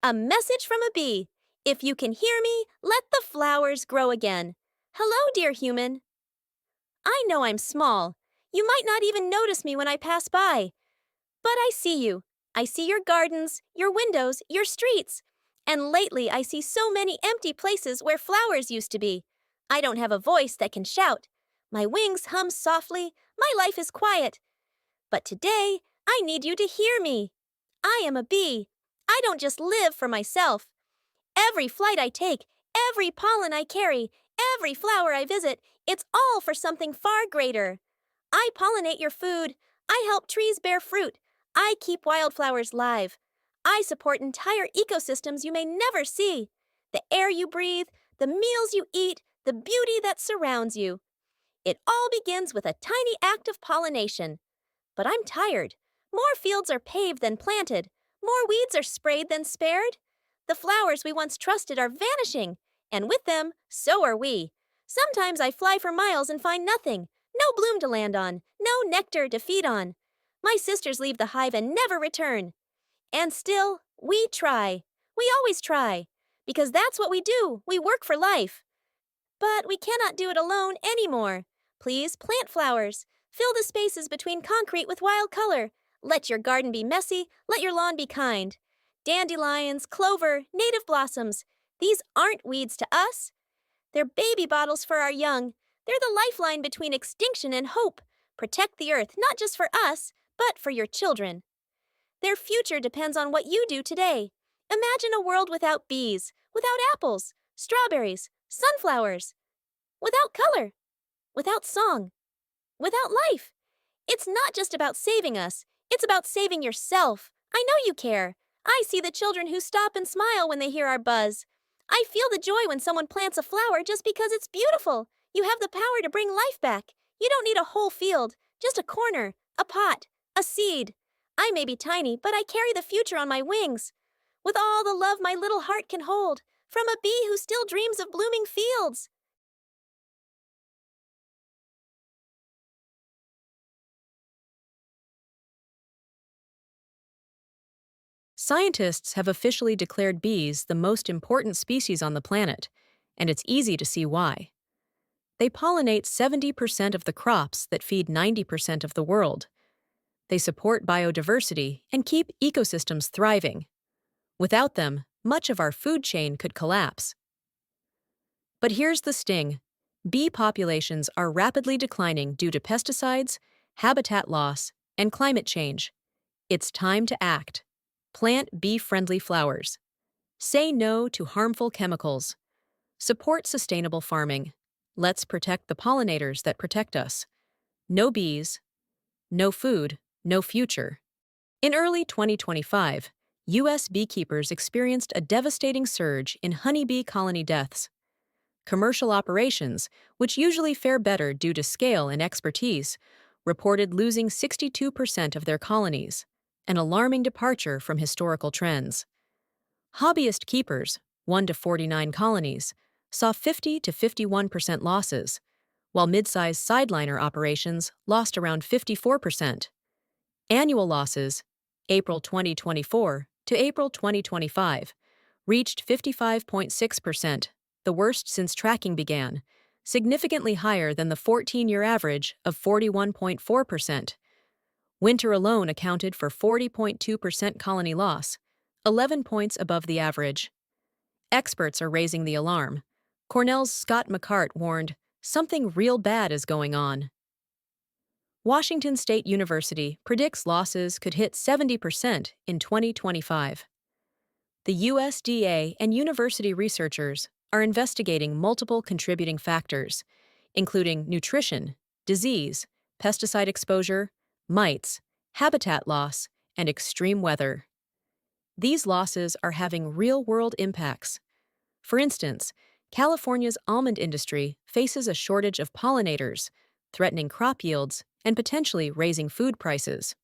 A message from a bee. If you can hear me, let the flowers grow again. Hello, dear human. I know I'm small. You might not even notice me when I pass by. But I see you. I see your gardens, your windows, your streets. And lately I see so many empty places where flowers used to be. I don't have a voice that can shout. My wings hum softly. My life is quiet. But today, I need you to hear me. I am a bee. I don't just live for myself. Every flight I take, every pollen I carry, every flower I visit, it's all for something far greater. I pollinate your food. I help trees bear fruit. I keep wildflowers live. I support entire ecosystems you may never see. The air you breathe, the meals you eat, the beauty that surrounds you. It all begins with a tiny act of pollination. But I'm tired. More fields are paved than planted. More weeds are sprayed than spared. The flowers we once trusted are vanishing, and with them, so are we. Sometimes I fly for miles and find nothing. No bloom to land on, no nectar to feed on. My sisters leave the hive and never return. And still, we try. We always try. Because that's what we do. We work for life. But we cannot do it alone anymore. Please plant flowers. Fill the spaces between concrete with wild color. Let your garden be messy. Let your lawn be kind. Dandelions, clover, native blossoms. These aren't weeds to us. They're baby bottles for our young. They're the lifeline between extinction and hope. Protect the earth not just for us, but for your children. Their future depends on what you do today. Imagine a world without bees, without apples, strawberries, sunflowers, without color, without song, without life. It's not just about saving us, it's about saving yourself. I know you care. I see the children who stop and smile when they hear our buzz. I feel the joy when someone plants a flower just because it's beautiful. You have the power to bring life back. You don't need a whole field, just a corner, a pot, a seed. I may be tiny, but I carry the future on my wings. With all the love my little heart can hold, from a bee who still dreams of blooming fields. Scientists have officially declared bees the most important species on the planet, and it's easy to see why. They pollinate 70% of the crops that feed 90% of the world. They support biodiversity and keep ecosystems thriving. Without them, much of our food chain could collapse. But here's the sting. Bee populations are rapidly declining due to pesticides, habitat loss, and climate change. It's time to act. Plant bee-friendly flowers. Say no to harmful chemicals. Support sustainable farming. Let's protect the pollinators that protect us. No bees, no food, no future. In early 2025, U.S. beekeepers experienced a devastating surge in honeybee colony deaths. Commercial operations, which usually fare better due to scale and expertise, reported losing 62% of their colonies, an alarming departure from historical trends. Hobbyist keepers, 1 to 49 colonies, saw 50 to 51% losses, while mid-sized sideliner operations lost around 54%. Annual losses, April 2024 to April 2025, reached 55.6%, the worst since tracking began, significantly higher than the 14-year average of 41.4%. Winter alone accounted for 40.2% colony loss, 11 points above the average. Experts are raising the alarm. Cornell's Scott McCart warned, something real bad is going on. Washington State University predicts losses could hit 70% in 2025. The USDA and university researchers are investigating multiple contributing factors, including nutrition, disease, pesticide exposure, mites, habitat loss, and extreme weather. These losses are having real-world impacts. For instance, California's almond industry faces a shortage of pollinators, threatening crop yields and potentially raising food prices.